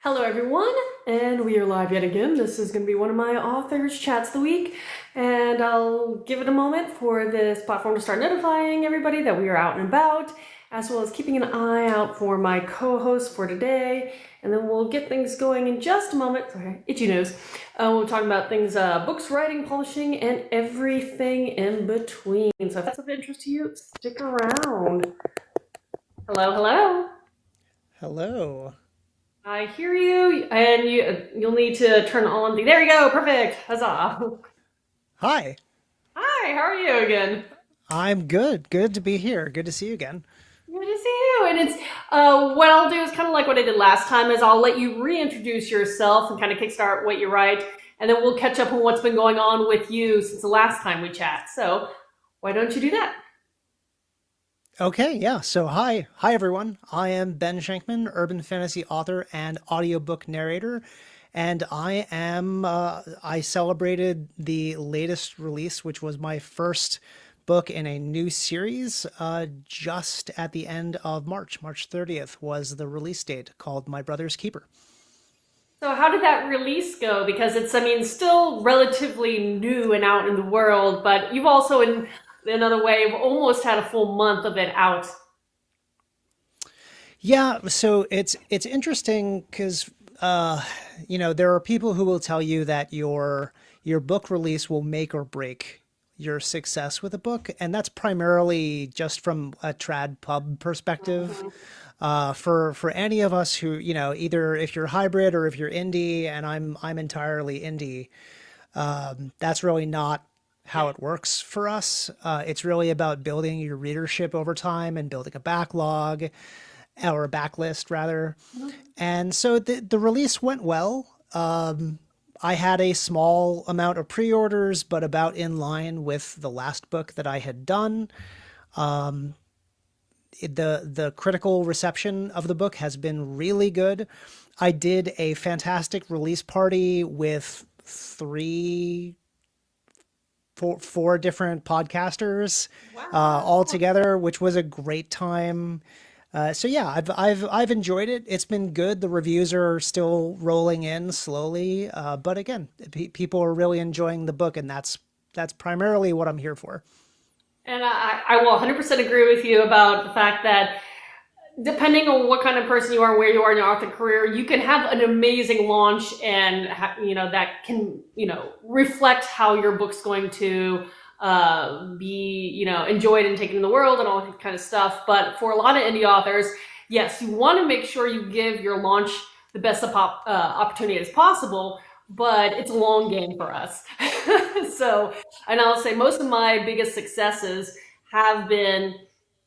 Hello, everyone, and we are live yet again. This is going to be one of my authors' chats of the week, and I'll give it a moment for this platform to start notifying everybody that we are out and about, as well as keeping an eye out for my co-host for today, and then we'll get things going in just a moment. Sorry, itchy nose. We'll talk about things, books, writing, publishing, and everything in between. So if that's of interest to you, stick around. Hello, hello. Hello. I hear you, and you'll need to turn on the. There you go, perfect. Huzzah! Hi. Hi, how are you again? I'm good. Good to be here. Good to see you again. Good to see you. And it's what I'll do is kind of like what I did last time. Is I'll let you reintroduce yourself and kind of kickstart what you write, and then we'll catch up on what's been going on with you since the last time we chat. So why don't you do that? Okay, yeah. So hi everyone. I am Ben Schenkman, urban fantasy author and audiobook narrator, and I celebrated the latest release, which was my first book in a new series, just at the end of March. March 30th was the release date, called My Brother's Keeper. So how did that release go? Because it's, I mean, still relatively new and out in the world, but you've also, in another way, almost had a full month of it out. Yeah, so it's interesting because there are people who will tell you that your book release will make or break your success with a book, and that's primarily just from a trad pub perspective. Mhm. For any of us who, either if you're hybrid or if you're indie, and I'm entirely indie, that's really not how Yeah. it works for us. It's really about building your readership over time and building a backlog or a backlist rather. And so the release went well. I had a small amount of pre-orders, but about in line with the last book that I had done. The critical reception of the book has been really good. I did a fantastic release party with four different podcasters all Wow. together, which was a great time. So yeah, I've enjoyed it. It's been good. The reviews are still rolling in slowly, but again, people are really enjoying the book, and that's primarily what I'm here for. And I will 100% agree with you about the fact that depending on what kind of person you are, where you are in your author career, you can have an amazing launch and, that can, reflect how your book's going to be, enjoyed and taken in the world and all that kind of stuff. But for a lot of indie authors, yes, you want to make sure you give your launch the best opportunity as possible, but it's a long game for us. So, and I'll say most of my biggest successes have been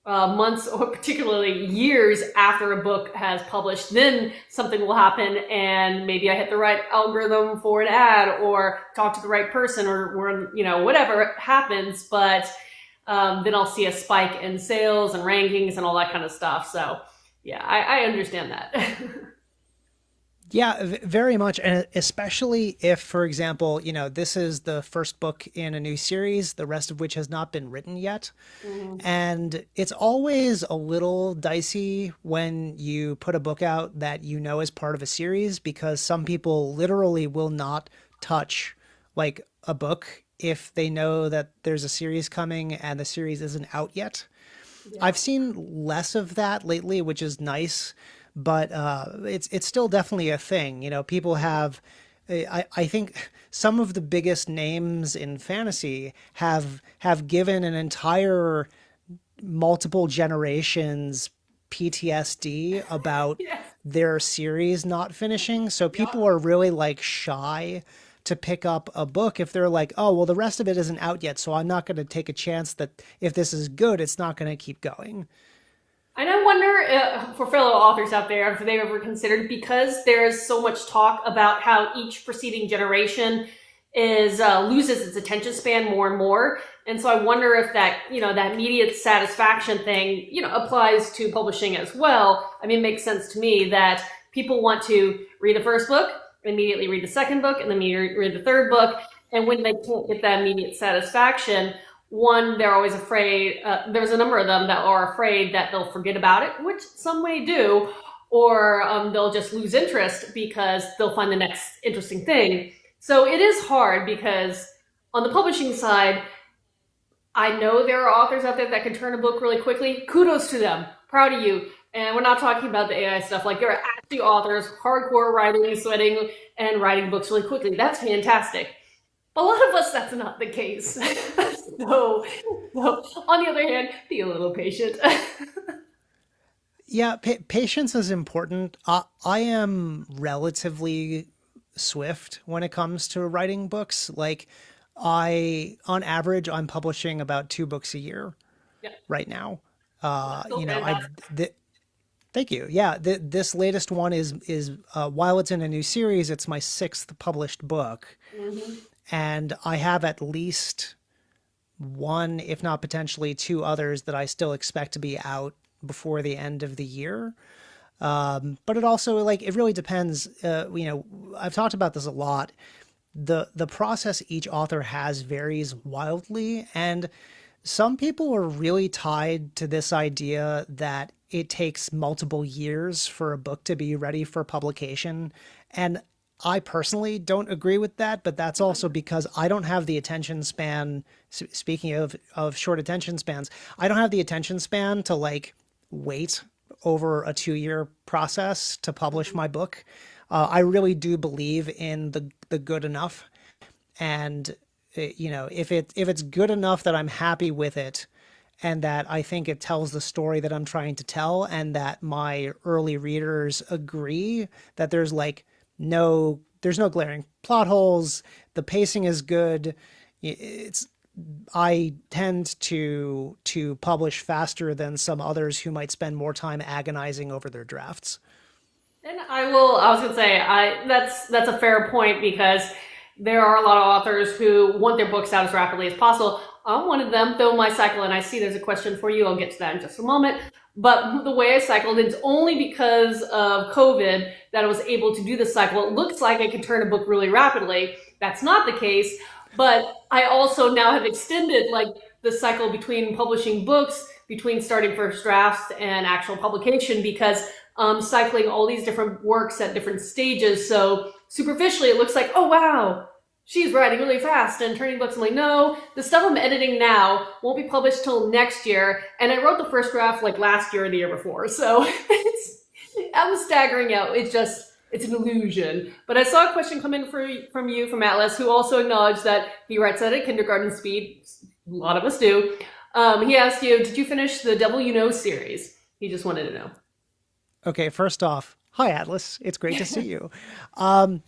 months or particularly years after a book has published. Then something will happen, and maybe I hit the right algorithm for an ad, or talk to the right person, or whatever happens. But then I'll see a spike in sales and rankings and all that kind of stuff. So yeah, I understand that. Yeah, very much. And especially if, for example, this is the first book in a new series, the rest of which has not been written yet. Mhm. And it's always a little dicey when you put a book out that is part of a series, because some people literally will not touch like a book if they know that there's a series coming and the series isn't out yet. Yeah. I've seen less of that lately, which is nice, but it's still definitely a thing. People have. I think some of the biggest names in fantasy have given an entire multiple generations PTSD about Yes. their series not finishing. So Yep. people are really like shy to pick up a book if they're like, oh, well, the rest of it isn't out yet. So I'm not going to take a chance that if this is good, it's not going to keep going. And I wonder for fellow authors out there if they've ever considered, because there's so much talk about how each preceding generation is loses its attention span more and more. And so I wonder if that, that immediate satisfaction thing, applies to publishing as well. I mean, it makes sense to me that people want to read the first book, immediately read the second book, and then immediately read the third book. And when they can't get that immediate satisfaction, one, they're always afraid. There's a number of them that are afraid that they'll forget about it, which some may do, or they'll just lose interest because they'll find the next interesting thing. So it is hard because on the publishing side, I know there are authors out there that can turn a book really quickly. Kudos to them. Proud of you. And we're not talking about the AI stuff. Like there are actually authors, hardcore writing, sweating, and writing books really quickly. That's fantastic. A lot of us, that's not the case. so, on the other hand, be a little patient. Yeah, patience is important. I am relatively swift when it comes to writing books. Like on average, I'm publishing about 2 books a year Yeah, right now. that's still You know, I've fantastic. thank you. Yeah, this latest one is while it's in a new series, it's my sixth published book, Hmm. and I have at least one, if not potentially two others that I still expect to be out before the end of the year. But it also like it really depends. You know, I've talked about this a lot. The process each author has varies wildly, and some people are really tied to this idea that it takes multiple years for a book to be ready for publication. And I personally don't agree with that, but that's also because I don't have the attention span. Speaking of short attention spans, I don't have the attention span to like wait over a 2 year process to publish my book. I really do believe in the good enough, and you know, if it's good enough that I'm happy with it, and that I think it tells the story that I'm trying to tell, and that my early readers agree that there's no glaring plot holes, the pacing is good. It's I tend to publish faster than some others who might spend more time agonizing over their drafts. And I was gonna say, that's a fair point because there are a lot of authors who want their books out as rapidly as possible. I'm one of them, though my cycle, and I see there's a question for you. I'll get to that in just a moment. But the way I cycled, it's only because of COVID that I was able to do the cycle. It looks like I can turn a book really rapidly. That's not the case. But I also now have extended like the cycle between publishing books, between starting first drafts and actual publication, because cycling all these different works at different stages. So superficially, it looks like, oh wow, she's writing really fast and turning books. I'm like, no, the stuff I'm editing now won't be published till next year. And I wrote the first draft like last year or the year before. So I'm staggering out. It's an illusion. But I saw a question come in from you, from Atlas, who also acknowledged that he writes at a kindergarten speed. A lot of us do. He asked you, did you finish the Devil You Know series? He just wanted to know. Okay, first off, hi Atlas. It's great to see you. So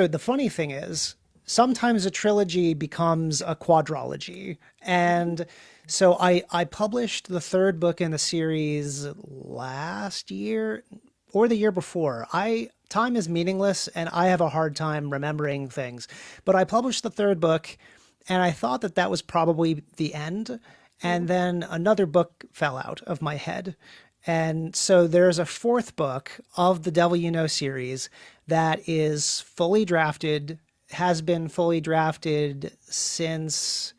the funny thing is, sometimes a trilogy becomes a quadrology, and so I published the third book in the series last year or the year before. I Time is meaningless, and I have a hard time remembering things. But I published the third book, and I thought that that was probably the end. And then another book fell out of my head. And so there's a fourth book of the Devil You Know series that is fully drafted, has been fully drafted since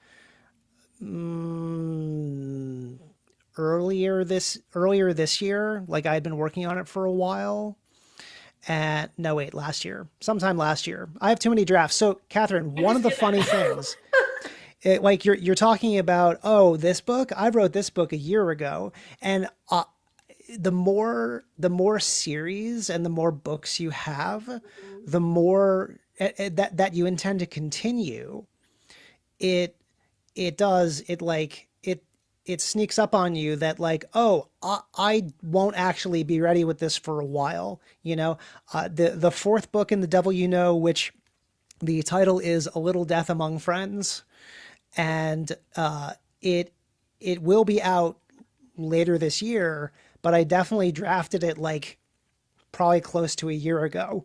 earlier this year. Like I had been working on it for a while. And no, wait, last year, sometime last year. I have too many drafts. So, Catherine, I one of just the did funny that. things, like you're talking about, oh, this book, I wrote this book a year ago, and the more series and the more books you have, the more that you intend to continue. It it does it like it sneaks up on you that like, oh, I won't actually be ready with this for a while. You know, the fourth book in the Devil You Know, which the title is A Little Death Among Friends, and it it will be out later this year, but I definitely drafted it like probably close to a year ago.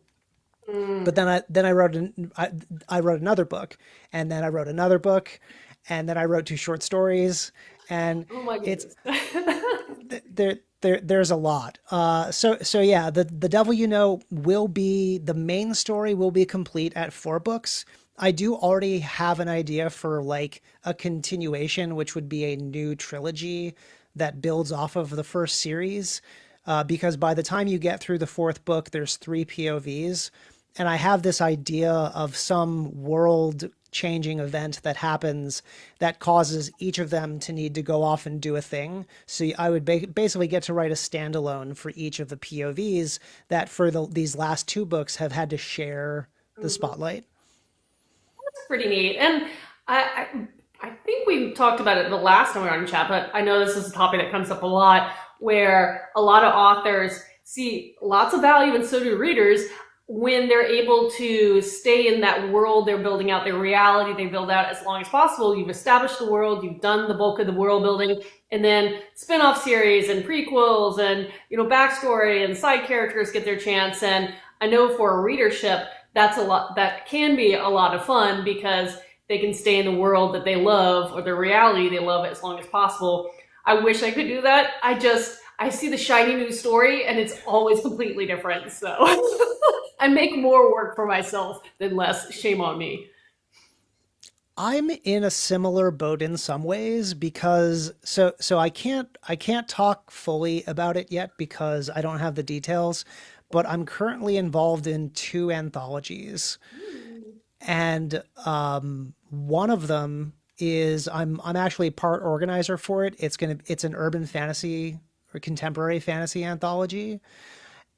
But Mm. then I wrote another book, and then I wrote another book, and then I wrote 2 short stories, and Oh my it's goodness. there's a lot. So yeah, the Devil You Know will be the main story will be complete at 4 books. I do already have an idea for like a continuation, which would be a new trilogy that builds off of the first series. because by the time you get through the fourth book, there's three POVs. And I have this idea of some world changing event that happens that causes each of them to need to go off and do a thing. So I would basically get to write a standalone for each of the POVs that for these last two books have had to share the Mhm. spotlight. That's pretty neat. And I think we talked about it the last time we were on chat, but I know this is a topic that comes up a lot where a lot of authors see lots of value, and so do readers, when they're able to stay in that world they're building out, their reality they build out as long as possible. You've established the world, you've done the bulk of the world building, and then spin-off series and prequels and backstory and side characters get their chance. And I know for a readership, that's a lot, that can be a lot of fun because they can stay in the world that they love or the reality they love as long as possible. I wish I could do that. I see the shiny new story and it's always completely different. So I make more work for myself than less. Shame on me. I'm in a similar boat in some ways because so I can't talk fully about it yet because I don't have the details, but I'm currently involved in two anthologies. Hmm. And one of them is I'm actually part organizer for it. It's an urban fantasy or contemporary fantasy anthology,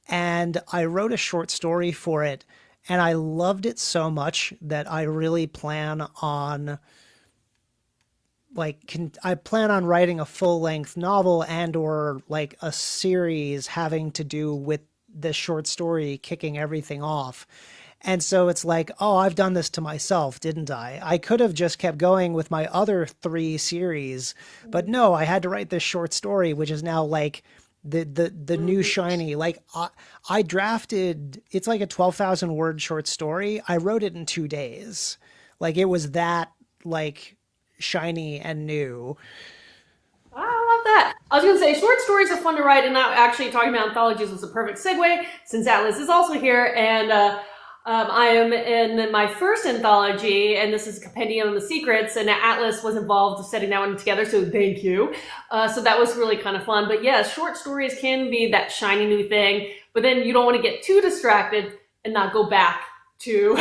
and I wrote a short story for it, and I loved it so much that I really plan on I plan on writing a full length novel and or like a series having to do with this short story kicking everything off. And so it's like, oh, I've done this to myself, didn't I? I could have just kept going with my other three series, but no, I had to write this short story, which is now like the new shiny. I drafted, it's like a 12,000 word short story. I wrote it in 2 days. Like it was that like shiny and new. I love that. I was going to say short stories are fun to write, and now actually talking about anthologies was a perfect segue since Atlas is also here. And I am in my first anthology, and this is a compendium of the secrets, and Atlas was involved with setting that one together, so thank you. So that was really kind of fun. But yeah, short stories can be that shiny new thing, but then you don't want to get too distracted and not go back to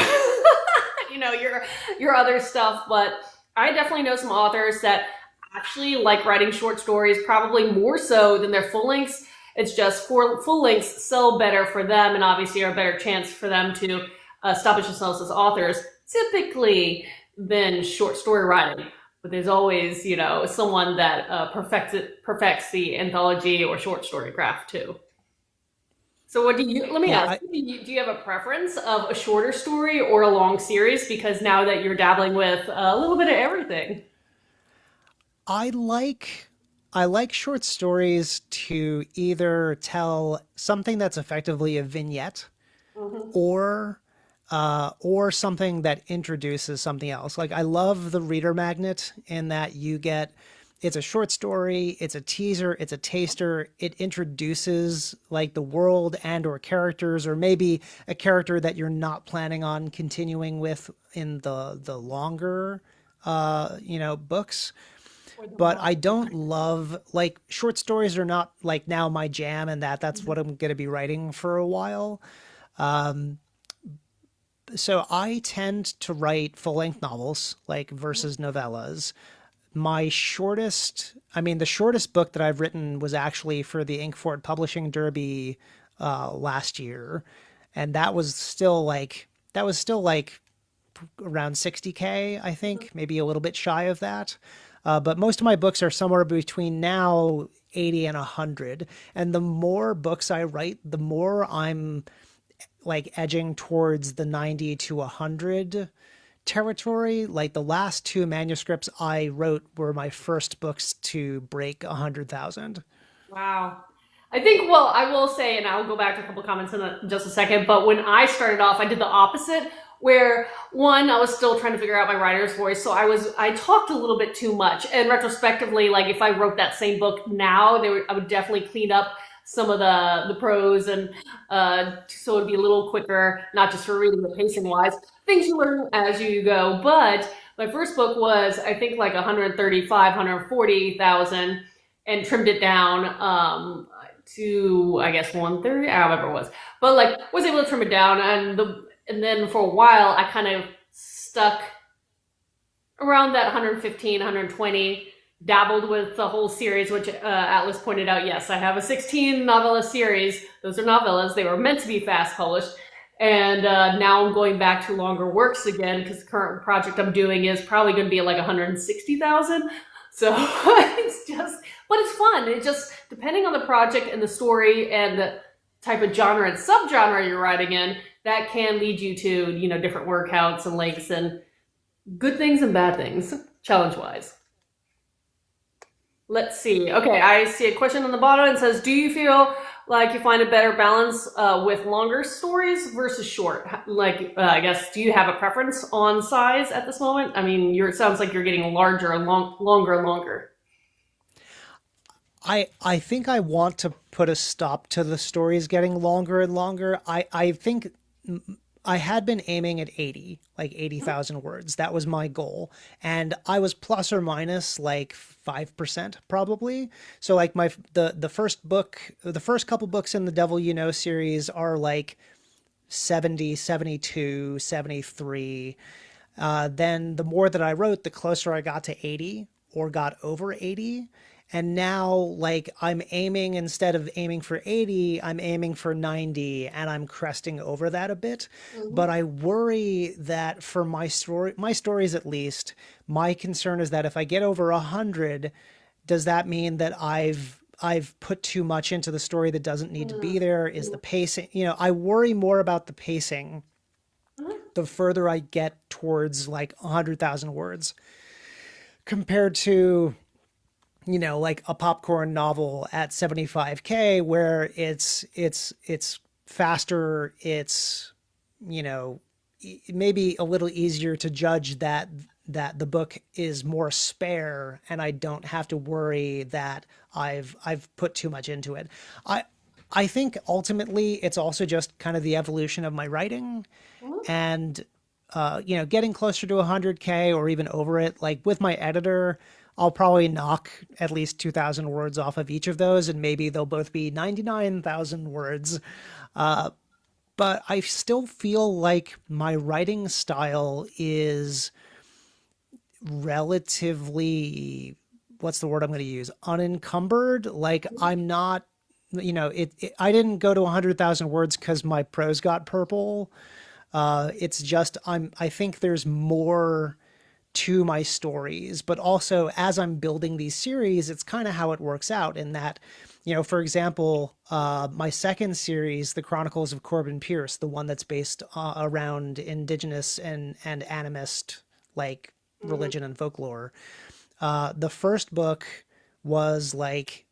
your other stuff. But I definitely know some authors that actually like writing short stories, probably more so than their full lengths. It's just for full lengths sell better for them, and obviously are a better chance for them to establish themselves as authors, typically than short story writing. But there's always, someone that perfects the anthology or short story craft too. So what do you? Let me Yeah, ask: do you have a preference of a shorter story or a long series? Because now that you're dabbling with a little bit of everything. I like I like short stories to either tell something that's effectively a vignette Hmm. or something that introduces something else. Like I love the reader magnet in that you get it's a short story, it's a teaser, it's a taster, it introduces like the world and or characters or maybe a character that you're not planning on continuing with in the longer books. Or the But one. I don't love like short stories are not like now my jam and that's what Mhm. I'm going to be writing for a while. So I tend to write full-length novels like versus novellas. The shortest book that I've written was actually for the Inkfort Publishing Derby last year, and that was still like around 60K, I think, maybe a little bit shy of that. But most of my books are somewhere between now 80 and 100. And the more books I write, the more I'm like edging towards the 90 to 100 territory. Like the last two manuscripts I wrote were my first books to break 100,000. Wow. I think, well, I will say, and I'll go back to a couple of comments in just a second, but when I started off, I did the opposite, where one, I was still trying to figure out my writer's voice. So I talked a little bit too much. And retrospectively, like if I wrote that same book now, I would definitely clean up some of the prose and so it'd be a little quicker, not just for reading, but pacing wise. Things you learn as you go. But my first book was, I think, like 135, 140,000 and trimmed it down to, I guess, 130, I don't remember what it was. But like was able to trim it down, and then for a while I kind of stuck around that 115, 120, dabbled with the whole series, which Atlas pointed out. Yes, I have a 16 novella series. Those are novellas. They were meant to be fast published. And now I'm going back to longer works again because the current project I'm doing is probably going to be like 160,000. So it's just, but it's fun. It just, depending on the project and the story and the type of genre and subgenre you're writing in, that can lead you to, different word counts and lengths and good things and bad things, challenge wise. Let's see. Okay, I see a question on the bottom. It says, do you feel like you find a better balance with longer stories versus short? Like, I guess, do you have a preference on size at this moment? I mean, it sounds like you're getting larger and longer and longer. I think I want to put a stop to the stories getting longer and longer. I think I had been aiming at 80, like 80,000 words. That was my goal. And I was plus or minus like 5% probably. So like the first book, the first couple books in the Devil You Know series are like 70, 72, 73. Then the more that I wrote, the closer I got to 80 or got over 80. And now, like, I'm aiming, instead of aiming for 80, I'm aiming for 90, and I'm cresting over that a bit. But I worry that for my stories at least, my concern is that if I get over 100, does that mean that I've put too much into the story that doesn't need to be there? Is the pacing, I worry more about the pacing the further I get towards like 100,000 words compared to like a popcorn novel at 75K where it's faster, it's maybe a little easier to judge that the book is more spare and I don't have to worry that I've put too much into it. I think ultimately it's also just kind of the evolution of my writing and getting closer to 100K or even over it. Like with my editor, I'll probably knock at least 2,000 words off of each of those, and maybe they'll both be 99,000 words. But I still feel like my writing style is relatively, what's the word I'm going to use? Unencumbered. Like I'm not, I didn't go to 100,000 words because my prose got purple. It's just, I think there's more to my stories, but also as I'm building these series, it's kind of how it works out in that, for example, my second series, The Chronicles of Corbin Pierce, the one that's based around indigenous and animist, like religion and folklore. The first book was like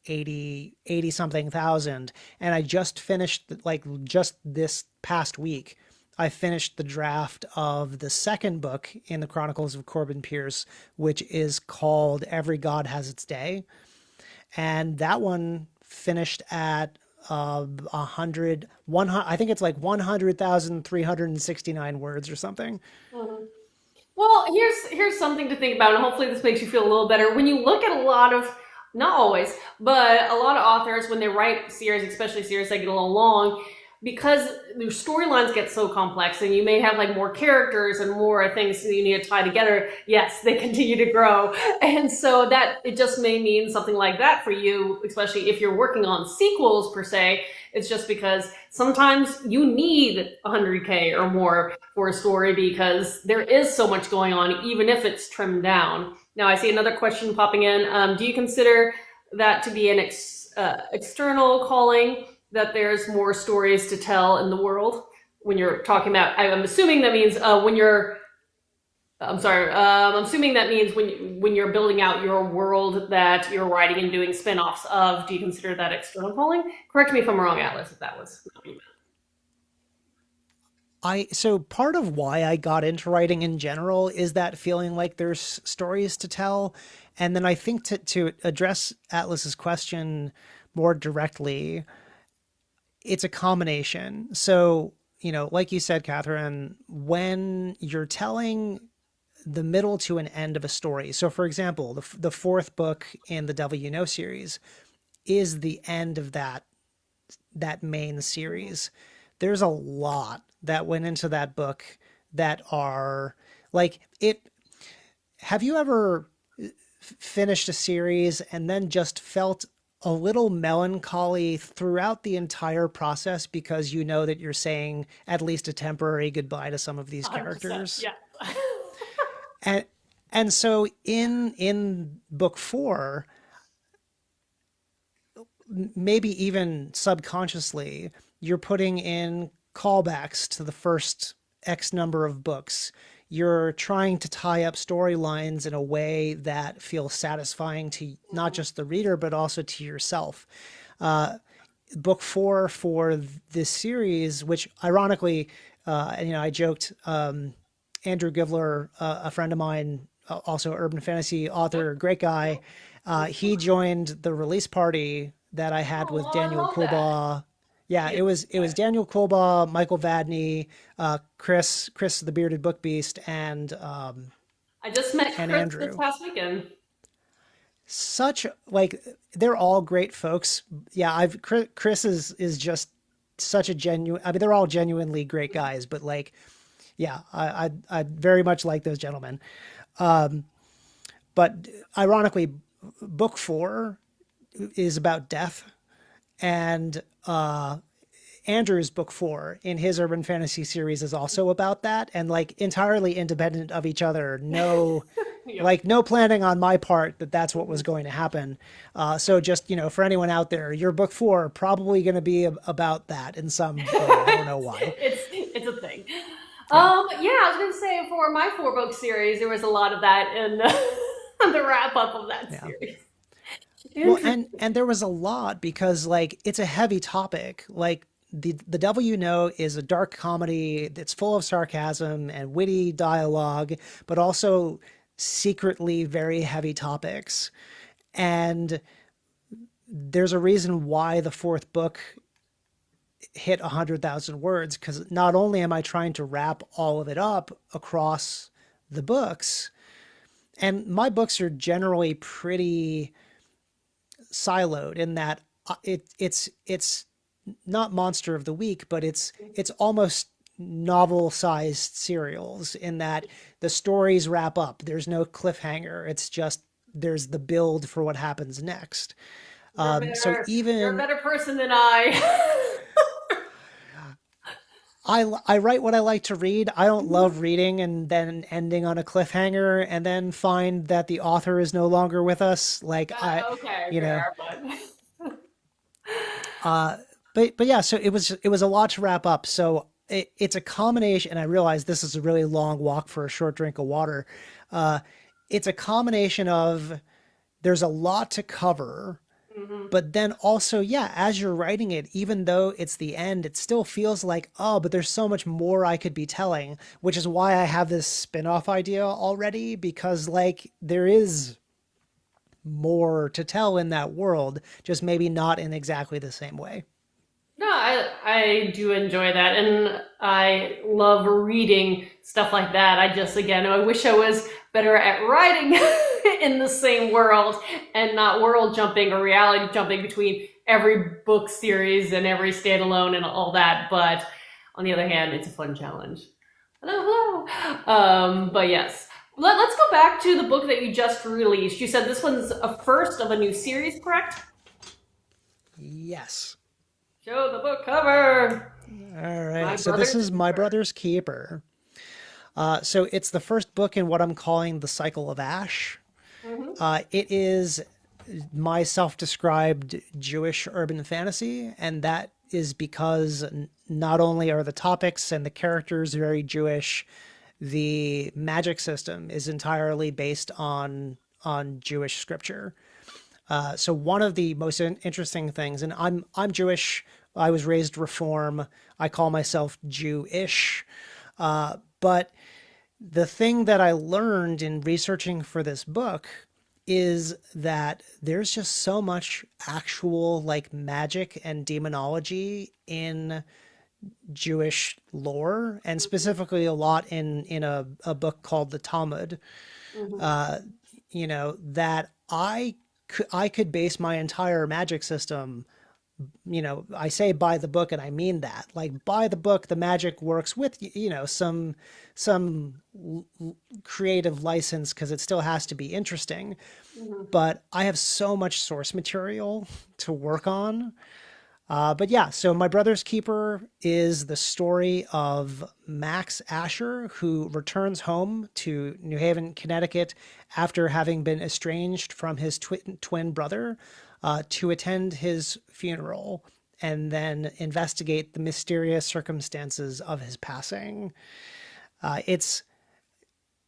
80 something thousand. And I just finished, like just this past week, I finished the draft of the second book in the Chronicles of Corbin Pierce, which is called Every God Has Its Day. And that one finished at 100, I think it's like 100,369 words or something. Mhm. Well, here's something to think about, and hopefully this makes you feel a little better. When you look at a lot of, not always, but a lot of authors, when they write series, especially series that get a little long, because the storylines get so complex and you may have like more characters and more things that you need to tie together, yes, they continue to grow. And so that it just may mean something like that for you, especially if you're working on sequels per se. It's just because sometimes you need 100K or more for a story because there is so much going on, even if it's trimmed down. Now, I see another question popping in. Do you consider that to be an external calling, that there's more stories to tell in the world? When you're talking about, I'm assuming that means when you're, I'm sorry, I'm assuming that means when you're building out your world that you're writing and doing spin-offs of, do you consider that external calling? Correct me if I'm wrong, Atlas, if that was what you meant. So part of why I got into writing in general is that feeling like there's stories to tell. And then I think to address Atlas's question more directly, it's a combination. So, like you said, Catherine, when you're telling the middle to an end of a story. So, for example, the fourth book in the Devil You Know series, is the end of that main series. There's a lot that went into that book that are like it. Have you ever finished a series and then just felt a little melancholy throughout the entire process because you know that you're saying at least a temporary goodbye to some of these 100%. characters? Yeah. And and so in book 4, maybe even subconsciously, you're putting in callbacks to the first X number of books. You're trying to tie up storylines in a way that feels satisfying to not Mhm. just the reader, but also to yourself. Book 4 for this series, which ironically, I joked, Andrew Givler, a friend of mine, also urban fantasy Yep. author, great guy. He joined the release party that I had with Oh, I Daniel love that. Kulbaugh. Yeah, He it is was it was good. Daniel Kulbaugh, Michael Vadney, Chris the bearded book beast, I just met and Chris this Andrew. past weekend. Such like they're all great folks. Yeah, I've Chris is just such a genuine. I mean, they're all genuinely great guys, but like, yeah, I very much like those gentlemen. But ironically, book 4 is about death, and Andrew's book 4 in his urban fantasy series is also about that, and like entirely independent of each other. No, Yep. like no planning on my part that that's what was Mhm. going to happen. So just for anyone out there, your book 4 probably going to be about that in some way. I don't know why. It's a thing. Yeah. Yeah, I was gonna say for my 4 book series, there was a lot of that in the wrap up of that Yeah. series. Well, Interesting. and there was a lot because like it's a heavy topic. Like the Devil You Know is a dark comedy that's full of sarcasm and witty dialogue, but also secretly very heavy topics. And there's a reason why the fourth book hit 100,000 words, because not only am I trying to wrap all of it up across the books, and my books are generally pretty siloed in that it's not monster of the week, but it's almost novel sized serials in that the stories wrap up. There's no cliffhanger. It's just there's the build for what happens next. You're So better. You're a even better person than I. I write what I like to read. I don't love reading and then ending on a cliffhanger and then find that the author is no longer with us. Like Okay, you know, fair, but uh, but yeah. So it was a lot to wrap up. So it's a combination, and I realize this is a really long walk for a short drink of water. Uh, it's a combination of there's a lot to cover, Mhm. but then also, yeah, as you're writing it, even though it's the end, it still feels like, oh, but there's so much more I could be telling, which is why I have this spin-off idea already, because like there is more to tell in that world, just maybe not in exactly the same way. No, I do enjoy that, and I love reading stuff like that. I just again, I wish I was better at writing in the same world and not world jumping or reality jumping between every book series and every standalone and all that. But on the other hand, it's a fun challenge. Hello, hello. But yes, let's go back to the book that you just released. You said this one's a first of a new series, correct? Yes. Show the book cover. All My right. So this brother's is My keeper. Brother's Keeper. So it's the first book in what I'm calling the Cycle of Ash. Hmm. It is my self-described Jewish urban fantasy, and that is because not only are the topics and the characters very Jewish, the magic system is entirely based on Jewish scripture. So one of the most interesting things, and I'm Jewish. I was raised Reform. I call myself Jewish. But the thing that I learned in researching for this book is that there's just so much actual like magic and demonology in Jewish lore, and specifically a lot in a book called the Talmud, Hmm. that I I could base my entire magic system, I say by the book and I mean that. Like by the book, the magic works with, some creative license because it still has to be interesting. Mhm. But I have so much source material to work on. But yeah, so My Brother's Keeper is the story of Max Asher, who returns home to New Haven, Connecticut, after having been estranged from his twin brother, to attend his funeral and then investigate the mysterious circumstances of his passing.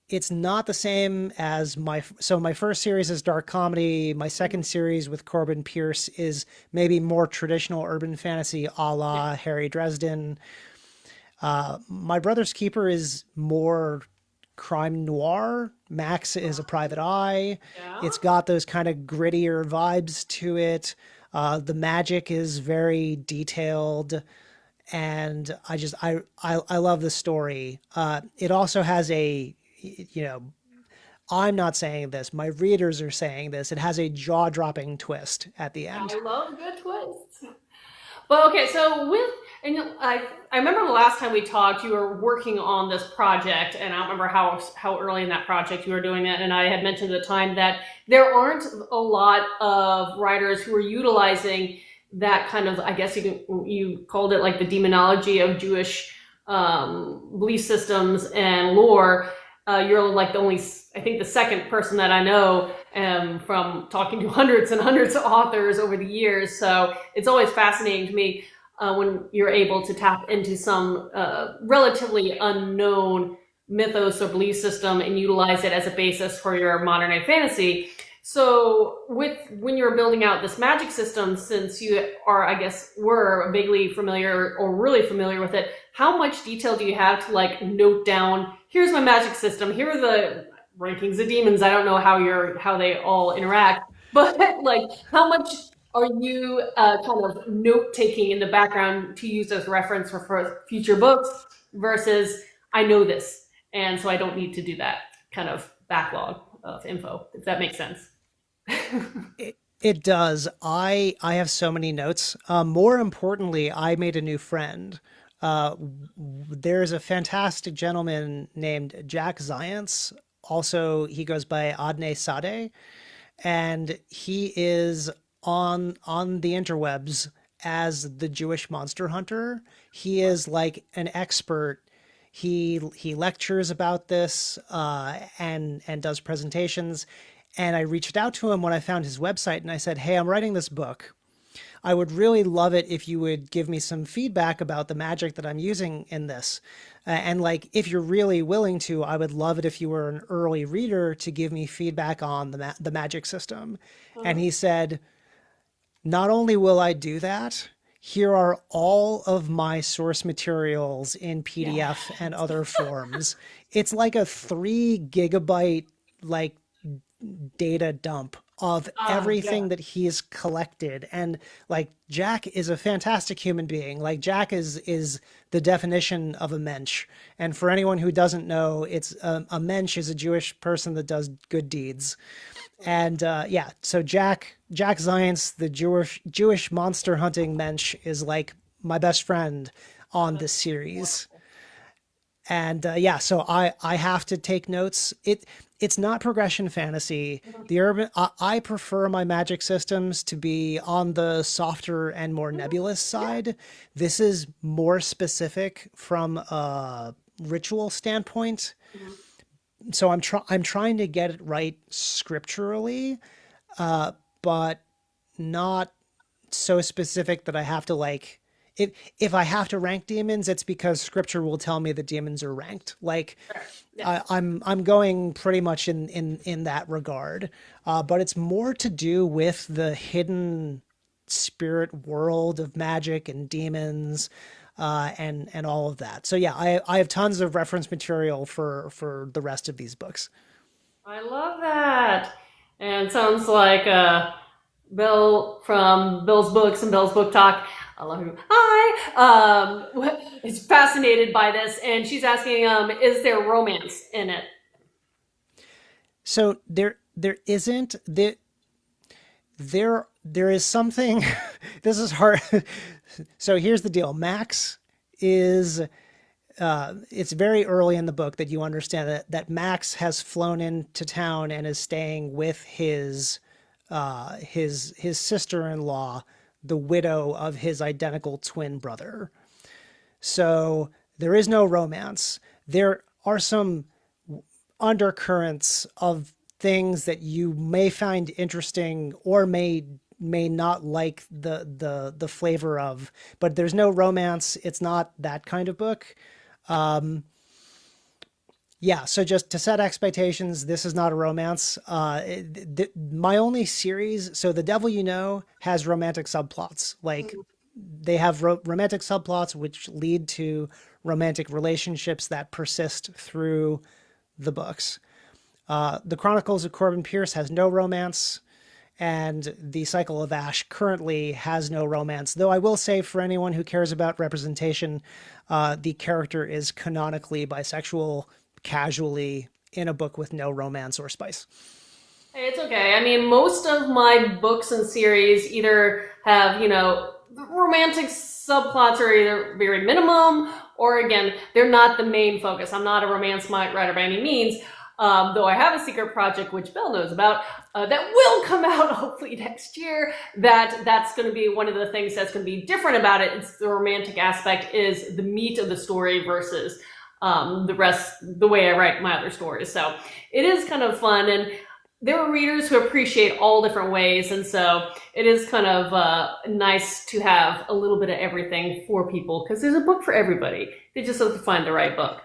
It's not the same as my first series is dark comedy. My second series with Corbin Pierce is maybe more traditional urban fantasy, a Yeah. la Harry Dresden. My Brother's Keeper is more crime noir. Max is a private eye. Yeah. It's got those kind of grittier vibes to it. The magic is very detailed, and I love the story. It also has you know, I'm not saying this, my readers are saying this. It has a jaw-dropping twist at the end. I love good twists. Well, okay, so and I remember the last time we talked, you were working on this project, and I don't remember how early in that project you were doing it. And I had mentioned at the time that there aren't a lot of writers who are utilizing that kind of, I guess you called it like the demonology of Jewish belief systems and lore. You're like the only, I think, the second person that I know from talking to hundreds and hundreds of authors over the years. So it's always fascinating to me when you're able to tap into some relatively unknown mythos or belief system and utilize it as a basis for your modern day fantasy. So when you're building out this magic system, since you are, I guess, were vaguely familiar or really familiar with it, how much detail do you have to like note down, here's my magic system, here are the rankings of demons. I don't know how they all interact, but like how much are you kind of note taking in the background to use as reference for future books versus I know this, and so I don't need to do that kind of backlog of info, if that makes sense. It does. I have so many notes. More importantly, I made a new friend. There's a fantastic gentleman named Jack Zients. Also, he goes by Adne Sade, and he is on the interwebs as the Jewish monster hunter. He is like an expert. He lectures about this, and does presentations. And I reached out to him when I found his website, and I said, "Hey, I'm writing this book. I would really love it if you would give me some feedback about the magic that I'm using in this. And like, if you're really willing to, I would love it if you were an early reader to give me feedback on the magic system." And he said, "Not only will I do that, here are all of my source materials in Yeah. PDF and other forms." It's like a 3 gigabyte like data dump of Yeah. everything that he's collected. And like Jack is a fantastic human being. Like Jack is the definition of a mensch. And for anyone who doesn't know, it's a mensch is a Jewish person that does good deeds. And yeah, so Jack Zients, the Jewish monster hunting mensch, is like my best friend on this That's series. wonderful. And yeah, so I have to take notes. It's not progression fantasy. The urban I prefer my magic systems to be on the softer and more nebulous side. This is more specific from a ritual standpoint. Mhm. So I'm trying to get it right scripturally, but not so specific that I have to like if I have to rank demons, it's because scripture will tell me the demons are ranked. Like Sure. Yes. I'm going pretty much in that regard, but it's more to do with the hidden spirit world of magic and demons, and all of that. So yeah, I have tons of reference material for the rest of these books. I love that. And it sounds like Bill from Bill's Books and Bill's Book Talk. I love you. Hi. Is fascinated by this, and she's asking, is there romance in it? So there isn't the there is something. This is hard. So here's the deal. Max is it's very early in the book that you understand that Max has flown into town and is staying with his sister-in-law, the widow of his identical twin brother. So there is no romance. There are some undercurrents of things that you may find interesting or may not like the flavor of, but there's no romance. It's not that kind of book. Yeah, so just to set expectations, this is not a romance. My only series, so The Devil You Know has romantic subplots. Like they have romantic subplots which lead to romantic relationships that persist through the books. The Chronicles of Corbin Pierce has no romance, and The Cycle of Ash currently has no romance. Though I will say, for anyone who cares about representation, the character is canonically bisexual, casually in a book with no romance or spice. Hey, it's okay. I mean, most of my books and series either have, romantic subplots are either very minimum or again, they're not the main focus. I'm not a romance writer by any means. Though I have a secret project, which Bill knows about, that will come out hopefully next year. That's going to be one of the things that's going to be different about it. It's the romantic aspect is the meat of the story versus the rest, the way I write my other stories. So it is kind of fun, and there are readers who appreciate all different ways, and so it is kind of nice to have a little bit of everything for people because there's a book for everybody. They just have to find the right book.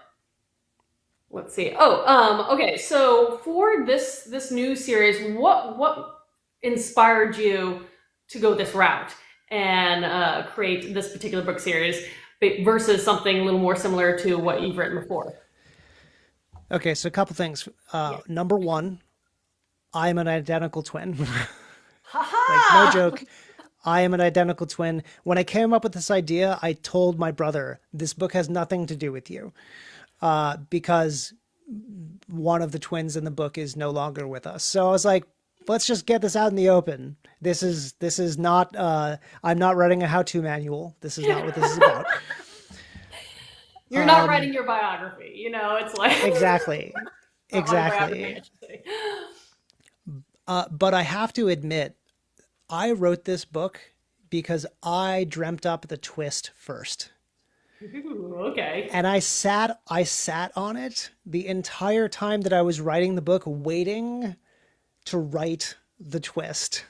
Let's see. Okay. So for this new series, what inspired you to go this route and create this particular book series versus something a little more similar to what you've written before? Okay, so a couple things. Yeah. Number one, I'm an identical twin. Like, no Haha! joke. I am an identical twin. When I came up with this idea, I told my brother, this book has nothing to do with you, because one of the twins in the book is no longer with us. So I was like, let's just get this out in the open. This is not, I'm not writing a how-to manual. This is not what this is about. You're not writing your biography. It's like Exactly. autobiography, I Exactly. should say. But I have to admit, I wrote this book because I dreamt up the twist first. Ooh, okay. And I sat on it the entire time that I was writing the book, waiting to write the twist.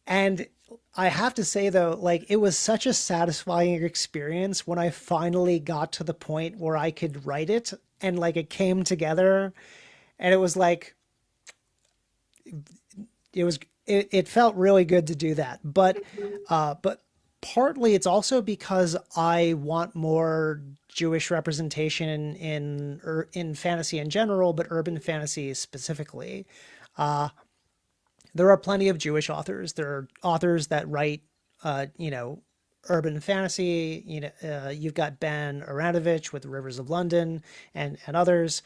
And I have to say though, like it was such a satisfying experience when I finally got to the point where I could write it and like it came together and it was like it felt really good to do that. But partly it's also because I want more Jewish representation in fantasy in general, but urban fantasy specifically. There are plenty of Jewish authors. There are authors that write, you know, urban fantasy. You've got Ben Aronovich with Rivers of London and others.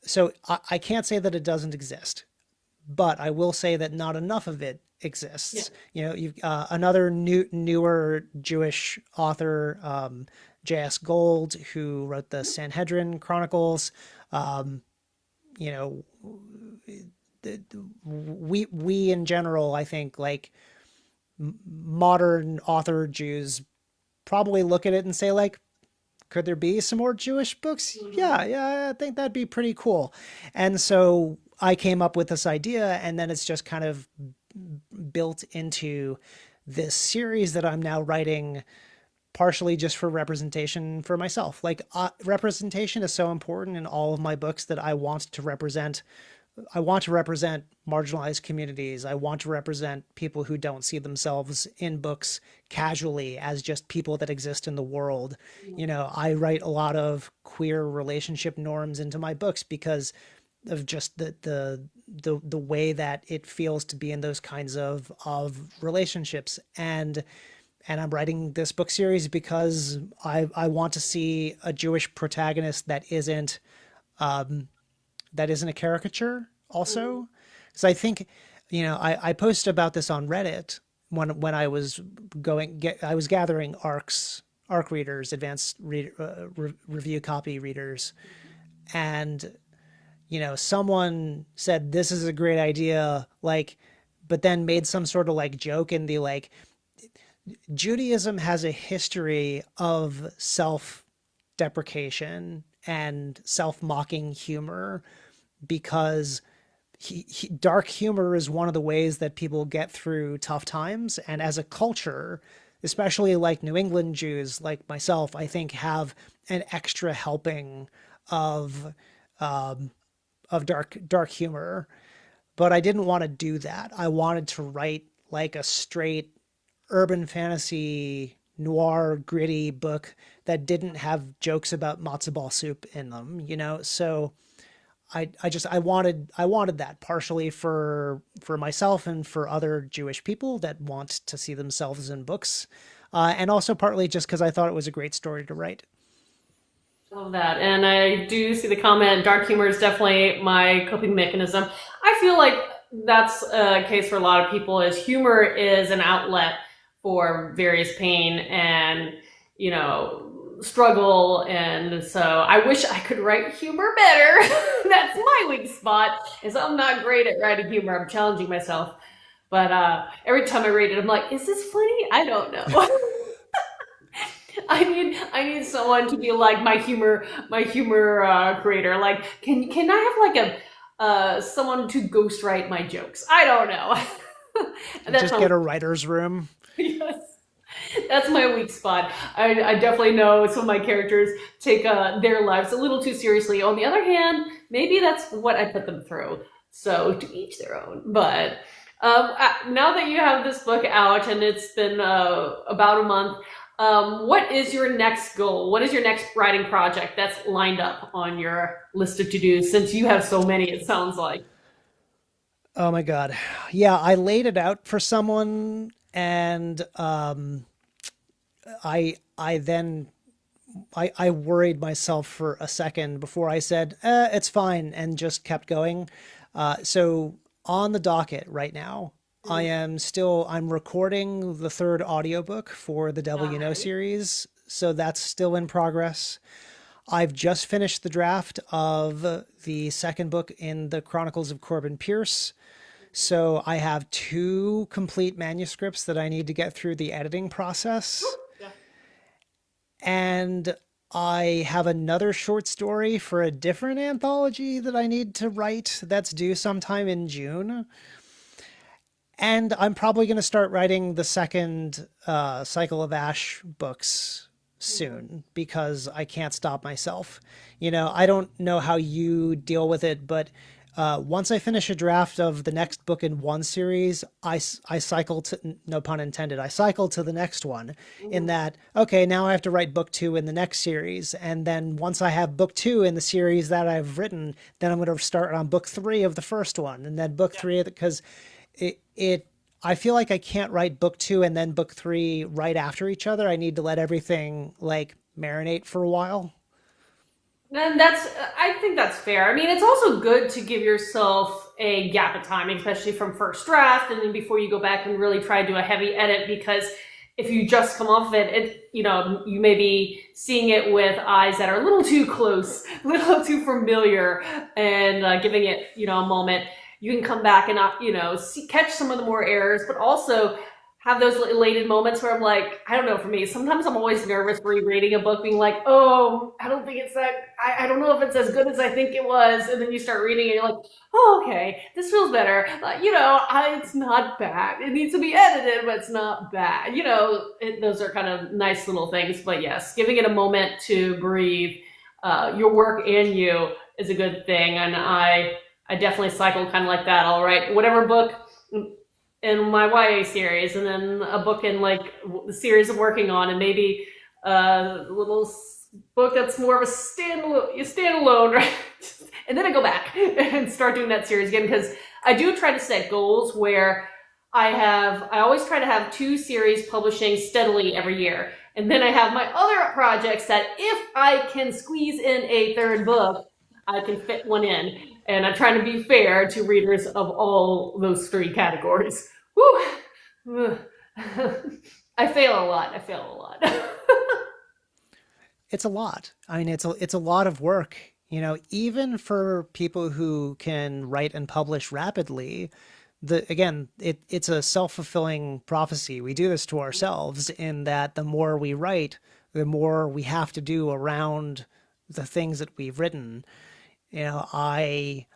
So I can't say that it doesn't exist, but I will say that not enough of it Yeah. exists. You've another newer Jewish author, J.S. Gold, who wrote the Sanhedrin Chronicles. Um, you know, we in general, I think, like modern author Jews probably look at it and say, like, could there be some more Jewish books? Mhm. Yeah, I think that'd be pretty cool. And so I came up with this idea, and then it's just kind of built into this series that I'm now writing partially just for representation for myself. Like representation is so important in all of my books that I want to represent marginalized communities. I want to represent people who don't see themselves in books casually as just people that exist in the world. I write a lot of queer relationship norms into my books because of just the way that it feels to be in those kinds of relationships. And I'm writing this book series because I want to see a Jewish protagonist that isn't a caricature also. So I think I posted about this on Reddit when I was I was gathering ARC readers, review copy readers, and someone said this is a great idea, like, but then made some sort of like joke in the like Judaism has a history of self-deprecation and self-mocking humor because dark humor is one of the ways that people get through tough times. And as a culture, especially like New England Jews like myself, I think have an extra helping of um, dark humor. But I didn't want to do that. I wanted to write like a straight urban fantasy noir gritty book that didn't have jokes about matzo ball soup in them, so I wanted that partially for myself and for other Jewish people that want to see themselves in books, and also partly just because I thought it was a great story to write. Love that. And I do see the comment, dark humor is definitely my coping mechanism. I feel like that's a case for a lot of people is humor is an outlet for various pain and, struggle. And so I wish I could write humor better. That's my weak spot is I'm not great at writing humor. I'm challenging myself. But every time I read it, I'm like, is this funny? I don't know. I need someone to be like my humor creator. Like, can I have like a someone to ghostwrite my jokes? I don't know. That's Just my get a writer's room. yes, that's my weak spot. I definitely know some of my characters take their lives a little too seriously. On the other hand, maybe that's what I put them through. So to each their own. But now that you have this book out and it's been about a month. What is your next goal? What is your next writing project that's lined up on your list of to-dos since you have so many, it sounds like? Oh my God. Yeah, I laid it out for someone and I then I worried myself for a second before I said, it's fine, and just kept going. So on the docket right now, I'm recording the third audiobook for the Devil You Know Nice. series. So that's still in progress. I've just finished the draft of the second book in the Chronicles of Corbin Pierce. So I have two complete manuscripts that I need to get through the editing process. Yeah. And I have another short story for a different anthology that I need to write that's due sometime in June. And I'm probably going to start writing the second Cycle of Ash books soon because I can't stop myself. I don't know how you deal with it, but once I finish a draft of the next book in one series, I cycle to, no pun intended, I cycle to the next one in that, okay, now I have to write book two in the next series. And then once I have book two in the series that I've written, then I'm going to start on book three of the first one. And then book three, because I feel like I can't write book two and then book three right after each other. I need to let everything like marinate for a while. And I think that's fair. I mean, it's also good to give yourself a gap of time, especially from first draft and then before you go back and really try to do a heavy edit, because if you just come off of it, you may be seeing it with eyes that are a little too close, a little too familiar, and giving it, a moment. You can come back and, catch some of the more errors, but also have those elated moments where I'm like, I don't know, for me, sometimes I'm always nervous rereading a book, being like, oh, I don't think it's I don't know if it's as good as I think it was. And then you start reading it, and you're like, oh, okay, this feels better. It's not bad. It needs to be edited, but it's not bad. Those are kind of nice little things. But yes, giving it a moment to breathe, your work and you is a good thing. And I definitely cycle kind of like that. I'll write whatever book in my YA series, and then a book in like the series I'm working on, and maybe a little book that's more of a standalone, right? And then I go back and start doing that series again, because I do try to set goals where I always try to have two series publishing steadily every year. And then I have my other projects that if I can squeeze in a third book, I can fit one in. and I'm trying to be fair to readers of all those three categories. Whew. I fail a lot. I fail a lot. It's a lot. I mean, it's a lot of work. You know, even for people who can write and publish rapidly, it's a self-fulfilling prophecy. We do this to ourselves in that the more we write, the more we have to do around the things that we've written. You know, I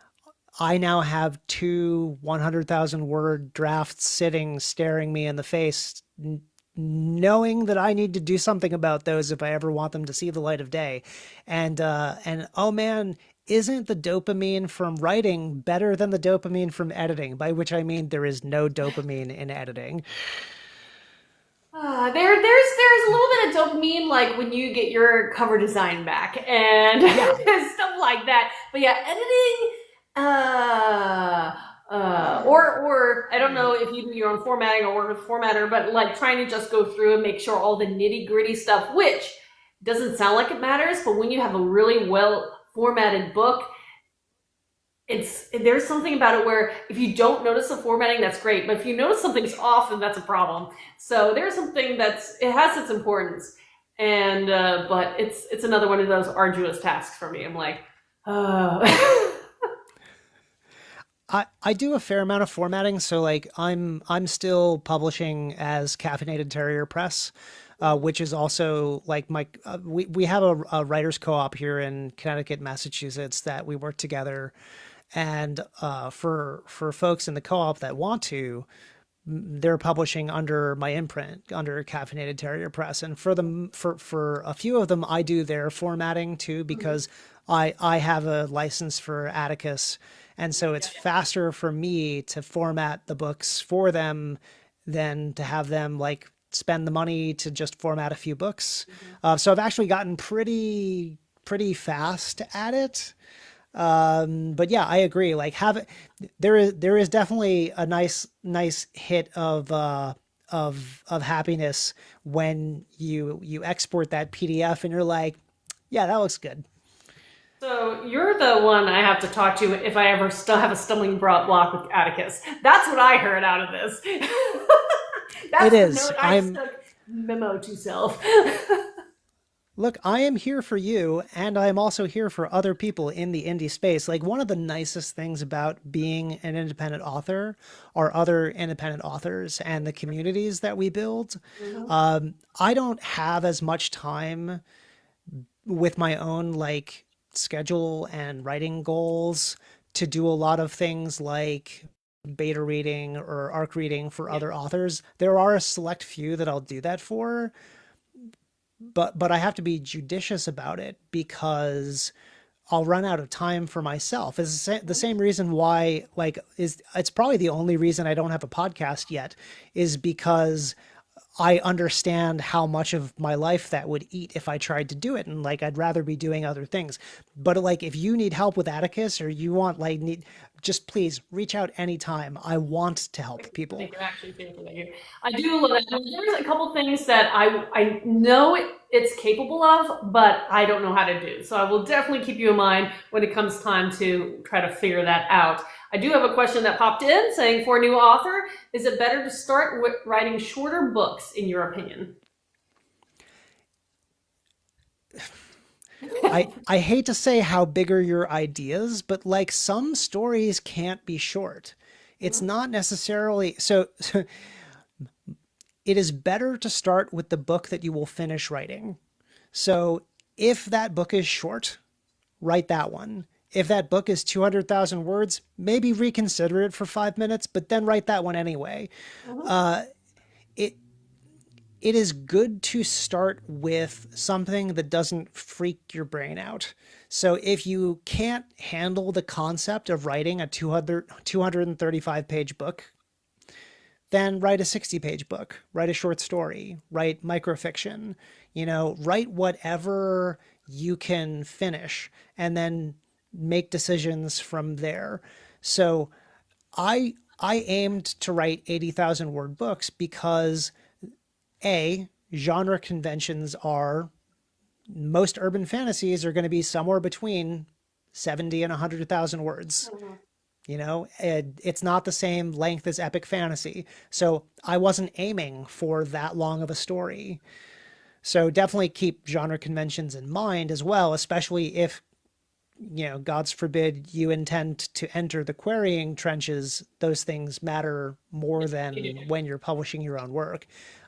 now have two 100,000 word drafts sitting staring me in the face, knowing that I need to do something about those if I ever want them to see the light of day. And oh man, isn't the dopamine from writing better than the dopamine from editing? By which I mean there is no dopamine in editing. There's a little bit of dopamine like when you get your cover design back and Yeah, stuff like that. But yeah, editing, or I don't know if you do your own formatting or work with a formatter, but like trying to just go through and make sure all the nitty gritty stuff, which doesn't sound like it matters, but when you have a really well formatted book, there's something about it where if you don't notice the formatting, that's great, but if you notice something's off, then that's a problem. So there's something it has its importance, and but it's another one of those arduous tasks for me. I'm like, oh. I do a fair amount of formatting, so like I'm still publishing as Caffeinated Terrier Press, which is also like we have a writers co-op here in Connecticut, Massachusetts that we work together, and for folks in the co-op that want to, they're publishing under my imprint under Caffeinated Terrier Press, and for a few of them I do their formatting too because I have a license for Atticus, and so it's faster for me to format the books for them than to have them like spend the money to just format a few books. So I've actually gotten pretty fast at it. But yeah, I agree. Like there is definitely a nice hit of happiness when you export that PDF and you're like, yeah, that looks good. So you're the one I have to talk to if I ever still have a stumbling block with Atticus. That's what I heard out of this. It That's the is. note I stuck memo to self. Look, I am here for you, and I am also here for other people in the indie space. Like, one of the nicest things about being an independent author are other independent authors and the communities that we build. Mhm. I don't have as much time with my own like schedule and writing goals to do a lot of things like beta reading or arc reading for Yeah. other authors. There are a select few that I'll do that for, but I have to be judicious about it because I'll run out of time for myself. It's the same reason why it's probably the only reason I don't have a podcast yet is because I understand how much of my life that would eat if I tried to do it. And like, I'd rather be doing other things. But like, if you need help with Atticus or you want just please reach out anytime. I want to help Thank people. you, actually. Thank you. I do love it. There's a couple things that I know it's capable of, but I don't know how to do. So I will definitely keep you in mind when it comes time to try to figure that out. I do have a question that popped in saying, for a new author, is it better to start with writing shorter books, in your opinion? I hate to say how big are your ideas, but like some stories can't be short. It's not necessarily so it is better to start with the book that you will finish writing. So if that book is short, write that one. If that book is 200,000 words, maybe reconsider it for 5 minutes, but then write that one anyway. Mhm. It it is good to start with something that doesn't freak your brain out. So if you can't handle the concept of writing a 235 page book, then write a 60-page book, write a short story, write microfiction, write whatever you can finish and then make decisions from there. So I aimed to write 80,000 word books because genre conventions are most urban fantasies are going to be somewhere between 70 and 100,000 words. Mhm. It's not the same length as epic fantasy. So I wasn't aiming for that long of a story. So definitely keep genre conventions in mind as well, especially if, God's forbid you intend to enter the querying trenches. Those things matter more than when you're publishing your own work.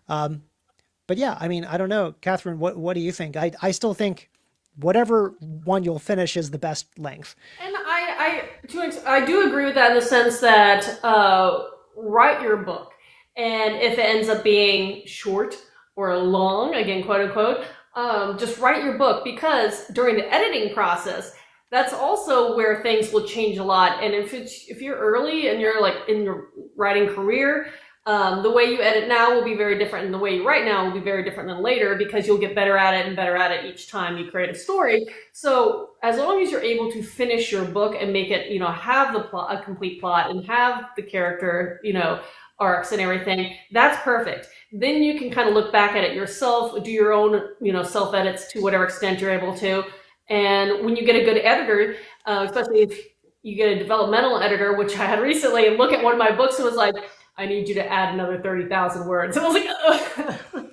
But yeah, I mean, I don't know, Catherine, what do you think? I still think whatever one you'll finish is the best length. And I do agree with that in the sense that write your book, and if it ends up being short or long, again, quote unquote, just write your book, because during the editing process, that's also where things will change a lot. And if you're early and you're like in your writing career, the way you edit now will be very different, and the way you write now will be very different than later, because you'll get better at it and better at it each time you create a story. So as long as you're able to finish your book and make it, have the plot, a complete plot, and have the character, arcs and everything, that's perfect. Then you can kind of look back at it yourself, do your own, self edits to whatever extent you're able to. And when you get a good editor, especially if you get a developmental editor, which I had recently, and look at one of my books and was like, I need you to add another 30,000 words. And I was like, ugh.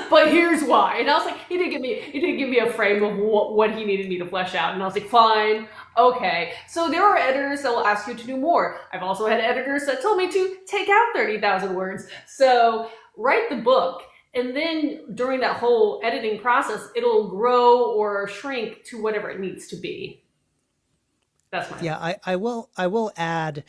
But here's why. And I was like, he didn't give me a frame of what he needed me to flesh out. And I was like, fine, okay. So there are editors that will ask you to do more. I've also had editors that told me to take out 30,000 words. So write the book. And then during that whole editing process, it'll grow or shrink to whatever it needs to be. That's my Yeah, I will add.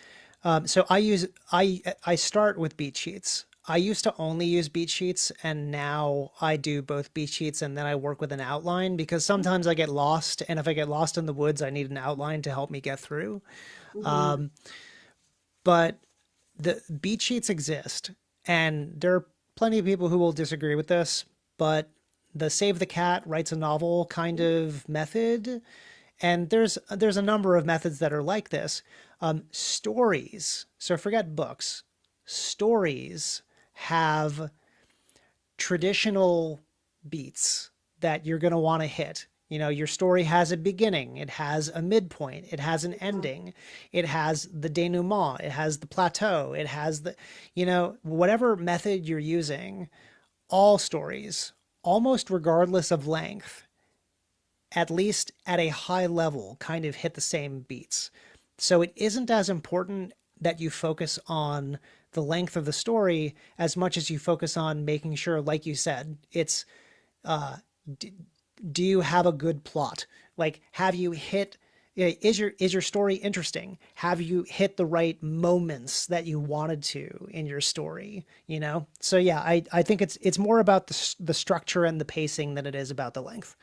So I start with beat sheets. I used to only use beat sheets, and now I do both beat sheets and then I work with an outline, because sometimes I get lost, and if I get lost in the woods, I need an outline to help me get through. Mhm. But the beat sheets exist, and there are plenty of people who will disagree with this, but the save the cat writes a novel kind of method, and there's a number of methods that are like this. Stories, so forget books, stories have traditional beats that you're going to want to hit. Your story has a beginning, it has a midpoint, it has an ending, it has the denouement, it has the plateau, it has whatever method you're using, all stories, almost regardless of length, at least at a high level, kind of hit the same beats. So it isn't as important that you focus on the length of the story as much as you focus on making sure, like you said, it's do you have a good plot? Like, have you hit, is your story interesting? Have you hit the right moments that you wanted to in your story? So yeah, I think it's more about the structure and the pacing than it is about the length.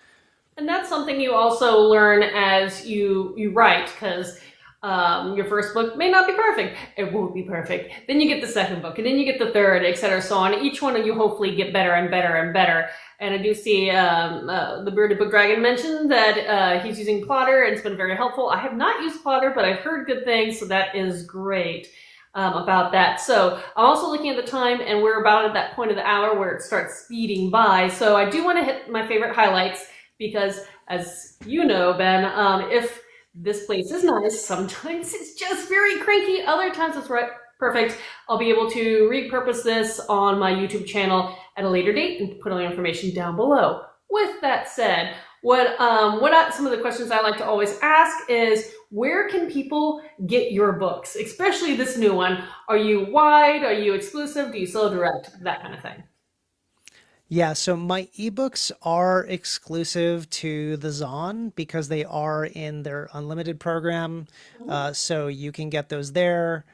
And that's something you also learn as you write, because your first book may not be perfect. It won't be perfect. Then you get the second book, and then you get the third, et cetera, so on. Each one of you hopefully get better and better and better. And I do see the Bearded Book Dragon mentioned that he's using Plotter, and it's been very helpful. I have not used Plotter, but I've heard good things, so that is great about that. So I'm also looking at the time, and we're about at that point of the hour where it starts speeding by. So I do want to hit my favorite highlights, because as you know, Ben, if this place is nice, sometimes it's just very cranky, other times it's perfect. I'll be able to repurpose this on my YouTube channel at a later date and put all the information down below. With that said, some of the questions I like to always ask is, where can people get your books, especially this new one? Are you wide? Are you exclusive? Do you sell direct? That kind of thing. Yeah, so my ebooks are exclusive to the Zon because they are in their unlimited program. So you can get those there.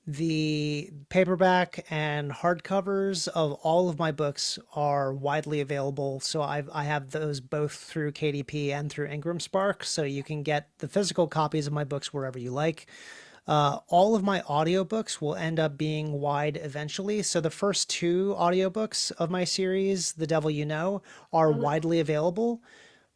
The paperback and hardcovers of all of my books are widely available. So I have those both through KDP and through Ingram Spark. So you can get the physical copies of my books wherever you like. All of my audiobooks will end up being wide eventually. So the first two audiobooks of my series, The Devil You Know, are widely available.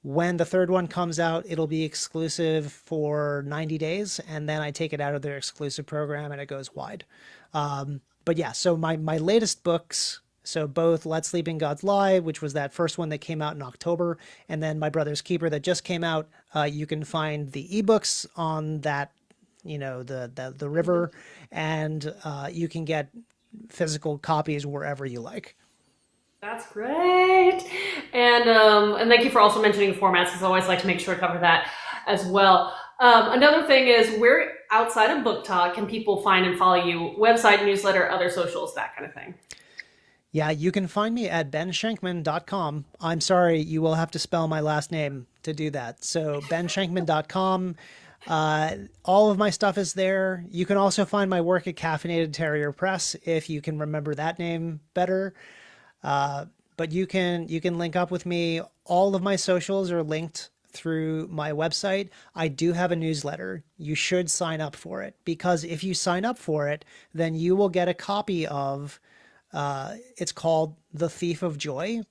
When the third one comes out, it'll be exclusive for 90 days, and then I take it out of their exclusive program and it goes wide. But yeah, so my latest books, So both Let Sleeping Gods Lie, which was that first one that came out in October, and then My Brother's Keeper that just came out. You can find the ebooks on that, the river, and you can get physical copies wherever you like. That's great. And thank you for also mentioning formats, because I always like to make sure to cover that as well. Another thing is, where outside of Book Talk can people find and follow you? Website, newsletter, other socials, that kind of thing. Yeah, you can find me at benschenkman.com. I'm sorry, you will have to spell my last name to do that. So benschenkman.com. All of my stuff is there. You can also find my work at Caffeinated Terrier Press if you can remember that name better. But you can link up with me. All of my socials are linked through my website. I do have a newsletter. You should sign up for it, because if you sign up for it, then you will get a copy of it's called The Thief of Joy.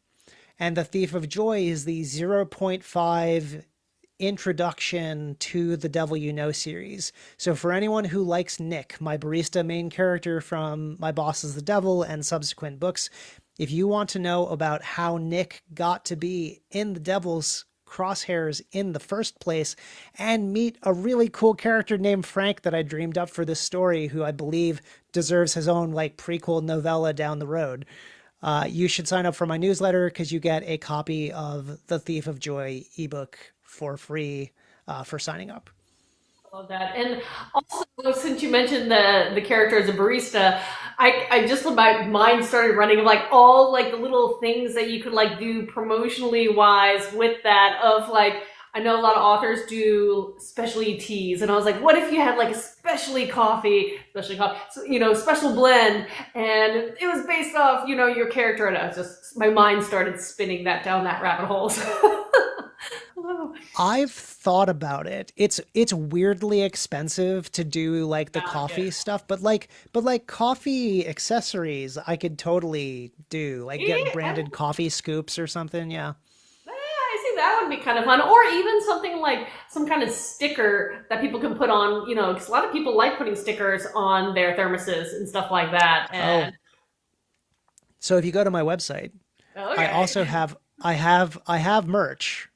And The Thief of Joy is the zero point 0.5 introduction to the Devil You Know series. So for anyone who likes Nick, my barista main character from My Boss is the Devil and subsequent books, if you want to know about how Nick got to be in the Devil's crosshairs in the first place and meet a really cool character named Frank that I dreamed up for this story, who I believe deserves his own like prequel novella down the road, you should sign up for my newsletter, because you get a copy of The Thief of Joy ebook for free for signing up. Love that. And also, since you mentioned the character as a barista, I just, my mind started running of like all like the little things that you could like do promotionally wise with that, of like, I know a lot of authors do specialty teas, and I was like, what if you had like a special blend, and it was based off, your character, and I was just, my mind started spinning that down that rabbit hole. I've thought about it. It's weirdly expensive to do like the Yeah. coffee stuff, but like coffee accessories I could totally do. Like get Yeah. branded coffee scoops or something. Yeah. I see that would be kind of fun, or even something like some kind of sticker that people can put on, because a lot of people like putting stickers on their thermoses and stuff like that. Oh, And so if you go to my website, I okay, also I have merch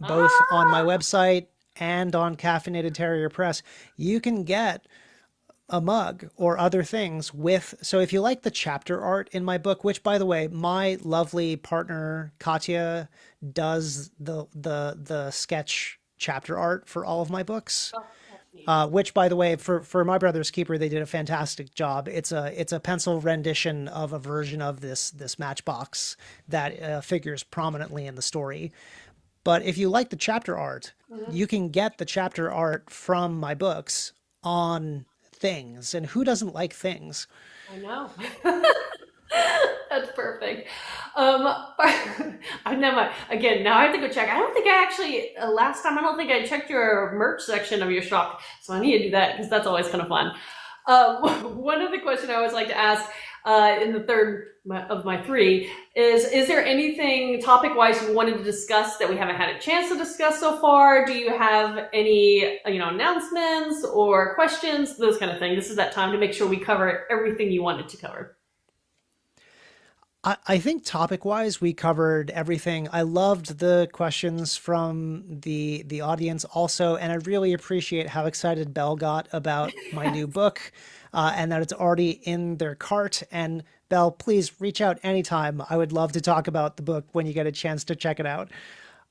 both on my ah, website and on Caffeinated Terrier Press. You can get a mug or other things with. So if you like the chapter art in my book, which by the way, my lovely partner Katya does the sketch chapter art for all of my books. oh, that's neat. Which by the way, for My Brother's Keeper, they did a fantastic job. It's a pencil rendition of a version of this Matchbox that figures prominently in the story. But if you like the chapter art, Mhm. you can get the chapter art from my books on things. And who doesn't like things? I know. That's perfect. I never, again, now I have to go check. I don't think I actually, last time, I don't think I checked your merch section of your shop. So I need to do that, because that's always kind of fun. One other question I always like to ask in the third of my three is there anything topic wise you wanted to discuss that we haven't had a chance to discuss so far? Do you have any, announcements or questions, those kind of things? This is that time to make sure we cover everything you wanted to cover. I think topic wise, we covered everything. I loved the questions from the audience also, and I really appreciate how excited Belle got about my new book, and that it's already in their cart. And Belle, please reach out anytime. I would love to talk about the book when you get a chance to check it out.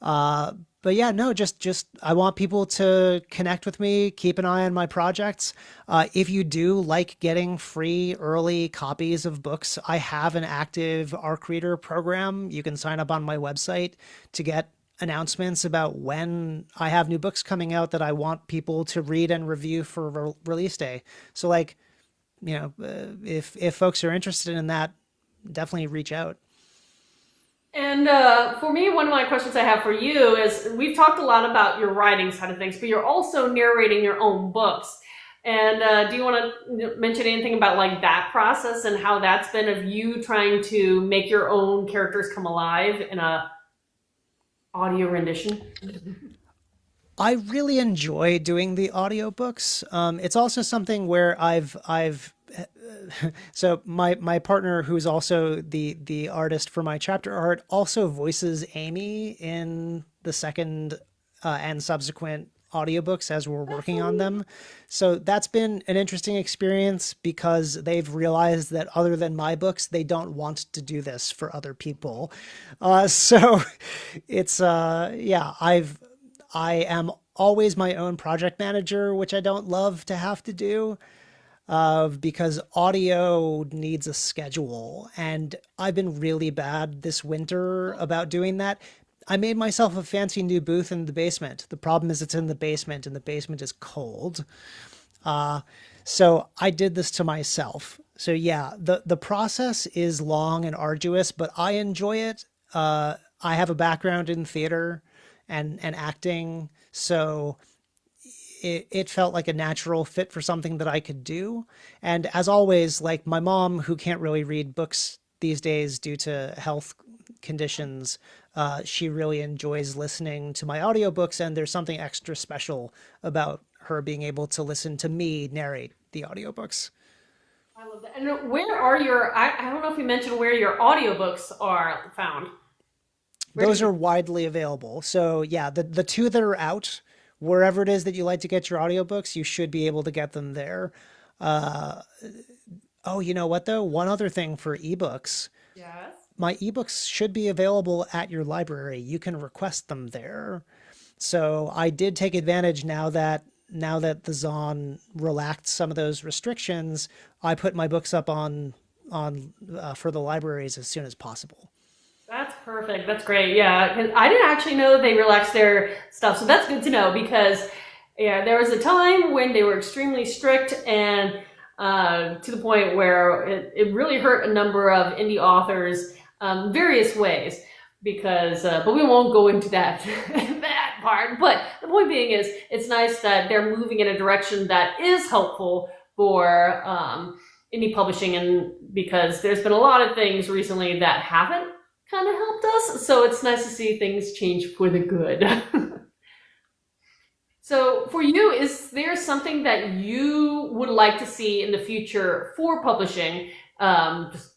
Uh, but yeah, no, just I want people to connect with me, keep an eye on my projects. If you do like getting free early copies of books, I have an active ARC Reader program. You can sign up on my website to get announcements about when I have new books coming out that I want people to read and review for release day. So like, if folks are interested in that, definitely reach out. And for me, one of my questions I have for you is, we've talked a lot about your writing side of things, but you're also narrating your own books. And do you want to mention anything about like that process and how that's been, of you trying to make your own characters come alive in a audio rendition? I really enjoy doing the audiobooks. It's also something where I've So my partner, who's also the artist for my chapter art, also voices Amy in the second and subsequent audiobooks as we're That's working so on neat. them. So that's been an interesting experience because they've realized that other than my books, they don't want to do this for other people. So it's yeah, I am always my own project manager, which I don't love to have to do because audio needs a schedule. And I've been really bad this winter about doing that. I made myself a fancy new booth in the basement. The problem is it's in the basement and the basement is cold. So I did this to myself. So yeah, the process is long and arduous, but I enjoy it. I have a background in theater and acting, so it felt like a natural fit for something that I could do. And as always, like my mom, who can't really read books these days due to health conditions, she really enjoys listening to my audiobooks, and there's something extra special about her being able to listen to me narrate the audiobooks. I love that. And where are I don't know if you mentioned where your audiobooks are found. Where do Those you, are widely available. So yeah, the two that are out, wherever it is that you like to get your audiobooks, you should be able to get them there. Uh, oh, you know what though? One other thing for ebooks. yes. My ebooks should be available at your library. You can request them there. So I did take advantage now that the Zon relaxed some of those restrictions. I put my books up on for the libraries as soon as possible. That's perfect. That's great. Yeah, 'cause I didn't actually know they relaxed their stuff, so that's good to know because yeah, there was a time when they were extremely strict and to the point where it really hurt a number of indie authors various ways. Because, but we won't go into that that part. But the point being is, it's nice that they're moving in a direction that is helpful for indie publishing, and because there's been a lot of things recently that haven't kind of helped us. So it's nice to see things change for the good. So for you, is there something that you would like to see in the future for publishing? Just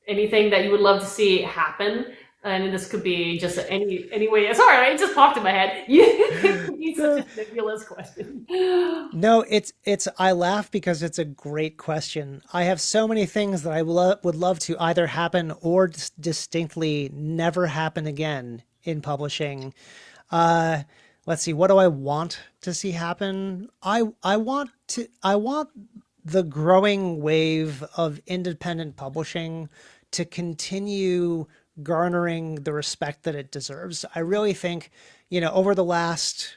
anything that you would love to see happen? And this could be just any way. Sorry, it just popped in my head. It's such a nebulous question. No, it's I laugh because it's a great question. I have so many things that would love to either happen or distinctly never happen again in publishing. Uh, let's see, what do I want to see happen? I want the growing wave of independent publishing to continue garnering the respect that it deserves. I really think, over the last,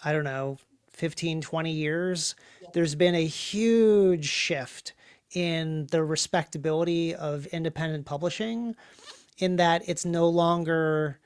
I don't know, 15, 20 years, there's been a huge shift in the respectability of independent publishing in that it's no longer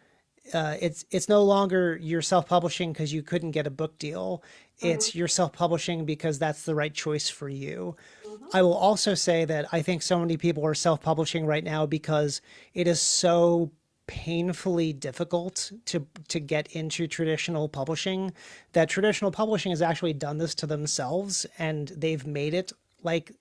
you're self-publishing because you couldn't get a book deal. Mhm, It's you're self-publishing because that's the right choice for you. mhm, I will also say that I think so many people are self-publishing right now because it is so painfully difficult to get into traditional publishing that traditional publishing has actually done this to themselves and they've made it like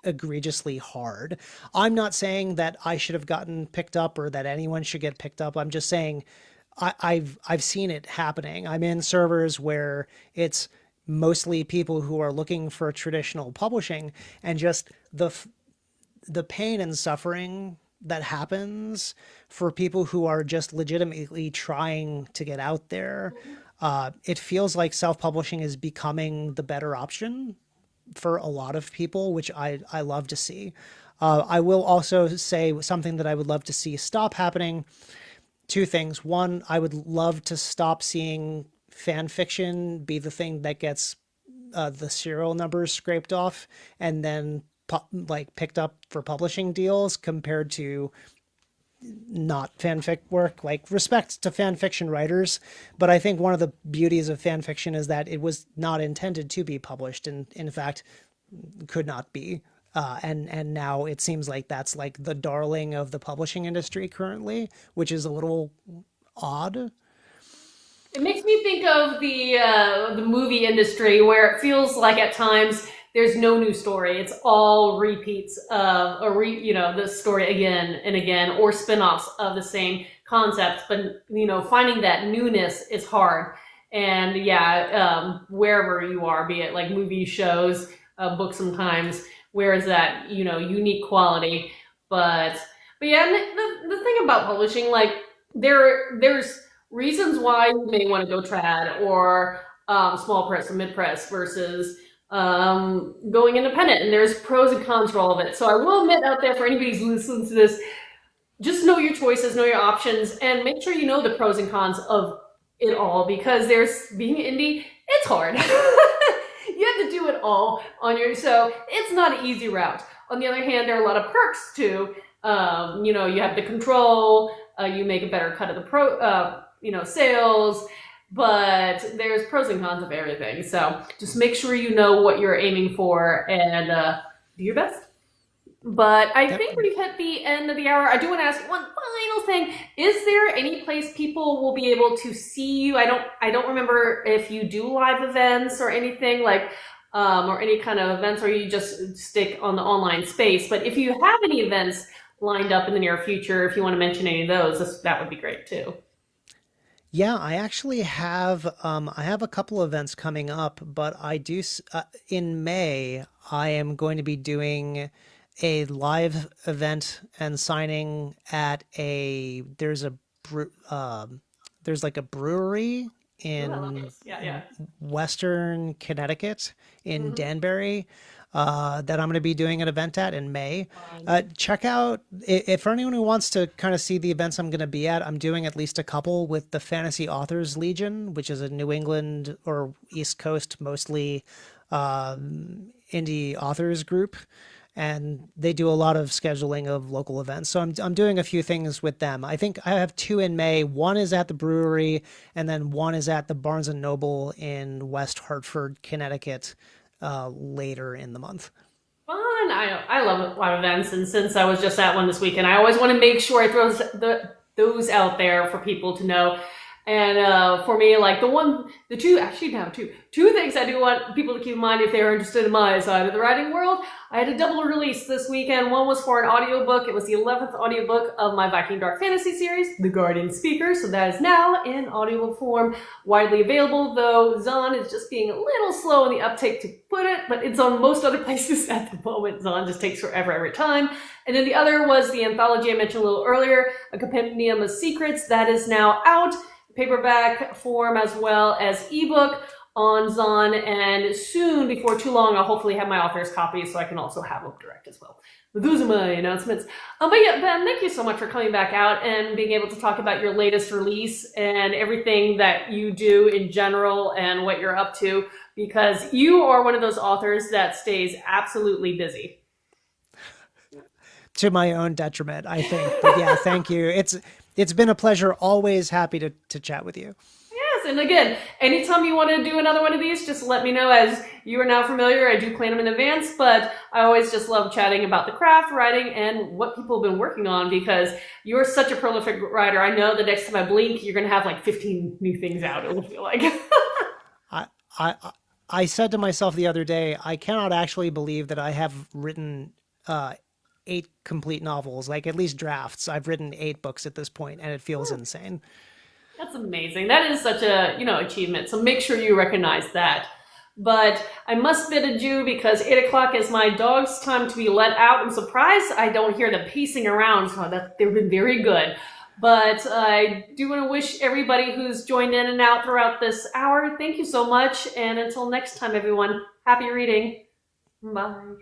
egregiously hard. I'm not saying that I should have gotten picked up or that anyone should get picked up. I'm just saying I've seen it happening. I'm in servers where it's mostly people who are looking for traditional publishing, and just the pain and suffering that happens for people who are just legitimately trying to get out there. It feels like self-publishing is becoming the better option for a lot of people, which I love to see. I will also say something that I would love to see stop happening. Two things. One, I would love to stop seeing fan fiction be the thing that gets the serial numbers scraped off and then like picked up for publishing deals compared to not fanfic work. Like respect to fan fiction writers, but I think one of the beauties of fan fiction is that it was not intended to be published, and in fact could not be. And now it seems like that's like the darling of the publishing industry currently, which is a little odd. It makes me think of the movie industry where it feels like at times there's no new story. It's all repeats of the story again and again, or spin-offs of the same concepts. But finding that newness is hard. And yeah, wherever you are, be it like movies, shows, books, sometimes, where is that unique quality? But yeah, and the thing about publishing, like there's reasons why you may want to go trad or small press or mid press versus going independent, and there's pros and cons for all of it. So I will admit out there, for anybody who's listening to this, just know your choices, know your options, and make sure you know the pros and cons of it all, because being indie, it's hard. You have to do it all so it's not an easy route. On the other hand, there are a lot of perks too. You have the control, you make a better cut of the sales, but there's pros and cons of everything. So just make sure you know what you're aiming for and do your best. But I think we've hit the end of the hour. I do want to ask one final thing. Is there any place people will be able to see you? I don't remember if you do live events or anything like or any kind of events, or you just stick on the online space. But if you have any events lined up in the near future, if you want to mention any of those, that would be great too. Yeah, I actually have a couple events coming up, but in May I am going to be doing a live event and signing at there's like a brewery in Western Connecticut in Danbury that I'm going to be doing an event at in May. Check out, if for anyone who wants to kind of see the events I'm going to be at, I'm doing at least a couple with the Fantasy Authors Legion, which is a New England or East Coast mostly indie authors group. And they do a lot of scheduling of local events. So I'm doing a few things with them. I think I have two in May. One is at the brewery, and then one is at the Barnes and Noble in West Hartford, Connecticut, later in the month. Fun. I love live events, and since I was just at one this weekend, I always want to make sure I throw those out there for people to know. And for me, like two things I do want people to keep in mind if they're interested in my side of the writing world. I had a double release this weekend. One was for an audiobook. It was the 11th audiobook of my Viking Dark Fantasy series, The Guardian Speaker. So that is now in audiobook form, widely available, though Zon is just being a little slow in the uptake to put it, but it's on most other places at the moment. Zon just takes forever every time. And then the other was the anthology I mentioned a little earlier, A Compendium of Secrets, that is now out. Paperback form as well as ebook on Zon, and soon, before too long, I'll hopefully have my author's copy so I can also have them direct as well. But those are my announcements. But yeah, Ben, thank you so much for coming back out and being able to talk about your latest release and everything that you do in general and what you're up to, because you are one of those authors that stays absolutely busy. To my own detriment, I think. But yeah, thank you. It's been a pleasure. Always happy to chat with you. Yes, and again, anytime you want to do another one of these, just let me know. As you are now familiar, I do plan them in advance, but I always just love chatting about the craft, writing, and what people have been working on, because you're such a prolific writer. I know the next time I blink, you're going to have like 15 new things out, it will feel like. I said to myself the other day, I cannot actually believe that I have written 8 complete novels, like at least drafts. I've written 8 books at this point, and it feels insane. That's amazing. That is such a, achievement. So make sure you recognize that. But I must bid adieu, because 8 o'clock is my dog's time to be let out. I'm surprised I don't hear them pacing around, so they've been very good. But I do want to wish everybody who's joined in and out throughout this hour, thank you so much. And until next time, everyone, happy reading. Bye.